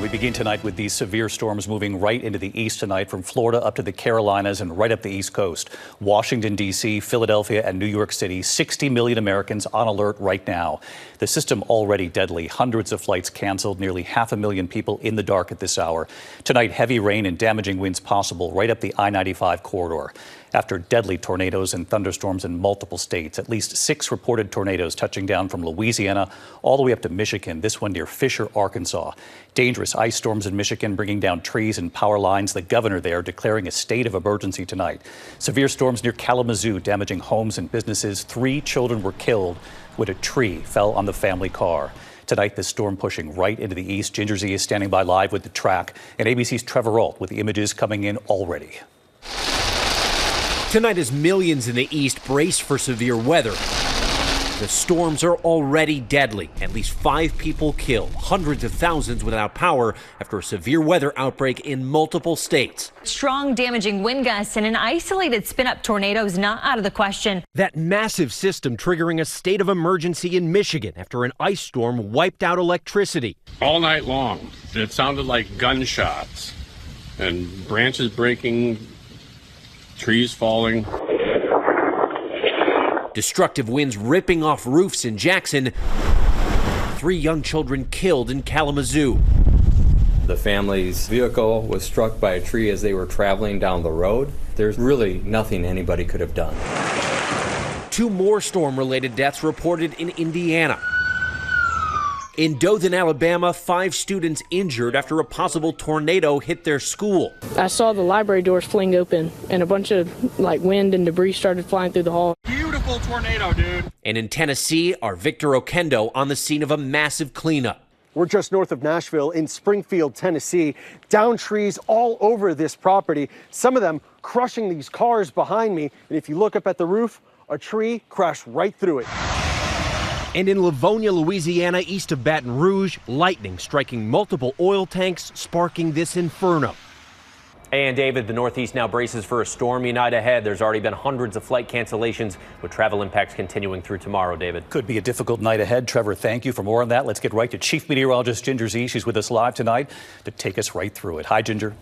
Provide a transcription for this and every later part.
We begin tonight with these severe storms moving right into the east tonight, from Florida up to the Carolinas and right up the East Coast. Washington, D.C., Philadelphia and New York City, 60 million Americans on alert right now. The system already deadly. Hundreds of flights canceled, nearly 500,000 people in the dark at this hour. Tonight, heavy rain and damaging winds possible right up the I-95 corridor. After deadly tornadoes and thunderstorms in multiple states, at least 6 reported tornadoes touching down from Louisiana all the way up to Michigan, this one near Fisher, Arkansas. Dangerous ice storms in Michigan bringing down trees and power lines. The governor there declaring a state of emergency tonight. Severe storms near Kalamazoo damaging homes and businesses. 3 children were killed when a tree fell on the family car. Tonight, this storm pushing right into the east. Ginger Z is standing by live with the track, and ABC's Trevor Ault with the images coming in already. Tonight, as millions in the east brace for severe weather, the storms are already deadly. At least 5 people killed, hundreds of thousands without power after a severe weather outbreak in multiple states. Strong damaging wind gusts and an isolated spin-up tornado is not out of the question. That massive system triggering a state of emergency in Michigan after an ice storm wiped out electricity. All night long, it sounded like gunshots and branches breaking, trees falling. Destructive winds ripping off roofs in Jackson. 3 young children killed in Kalamazoo. The family's vehicle was struck by a tree as they were traveling down the road. There's really nothing anybody could have done. 2 more storm-related deaths reported in Indiana. In Dothan, Alabama, 5 students injured after a possible tornado hit their school. I saw the library doors fling open and a bunch of wind and debris started flying through the hall. Beautiful tornado, dude. And in Tennessee, our Victor Okendo on the scene of a massive cleanup. We're just north of Nashville in Springfield, Tennessee. Down trees all over this property, some of them crushing these cars behind me. And if you look up at the roof, a tree crashed right through it. And in Livonia, Louisiana, east of Baton Rouge, lightning striking multiple oil tanks, sparking this inferno. And David, the Northeast now braces for a stormy night ahead. There's already been hundreds of flight cancellations, with travel impacts continuing through tomorrow, David. Could be a difficult night ahead. Trevor, thank you. For more on that, let's get right to Chief Meteorologist Ginger Z. She's with us live tonight to take us right through it. Hi, Ginger.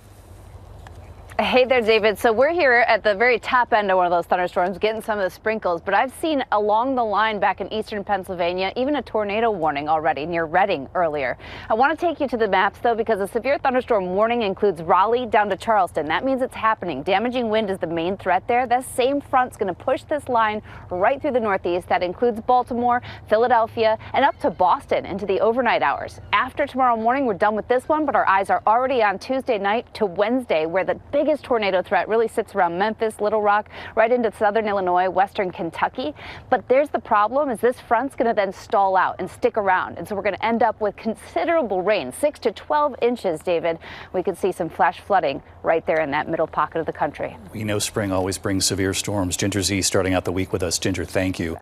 Hey there, David. So we're here at the very top end of one of those thunderstorms, getting some of the sprinkles, but I've seen along the line back in eastern Pennsylvania, even a tornado warning already near Reading earlier. I want to take you to the maps, though, because a severe thunderstorm warning includes Raleigh down to Charleston. That means it's happening. Damaging wind is the main threat there. That same front's going to push this line right through the Northeast. That includes Baltimore, Philadelphia, and up to Boston into the overnight hours. After tomorrow morning, we're done with this one, but our eyes are already on Tuesday night to Wednesday, where the biggest tornado threat really sits around Memphis, Little Rock, right into southern Illinois, western Kentucky. But there's the problem, is this front's going to then stall out and stick around. And so we're going to end up with considerable rain, 6 to 12 inches, David. We could see some flash flooding right there in that middle pocket of the country. We know spring always brings severe storms. Ginger Z starting out the week with us. Ginger, thank you.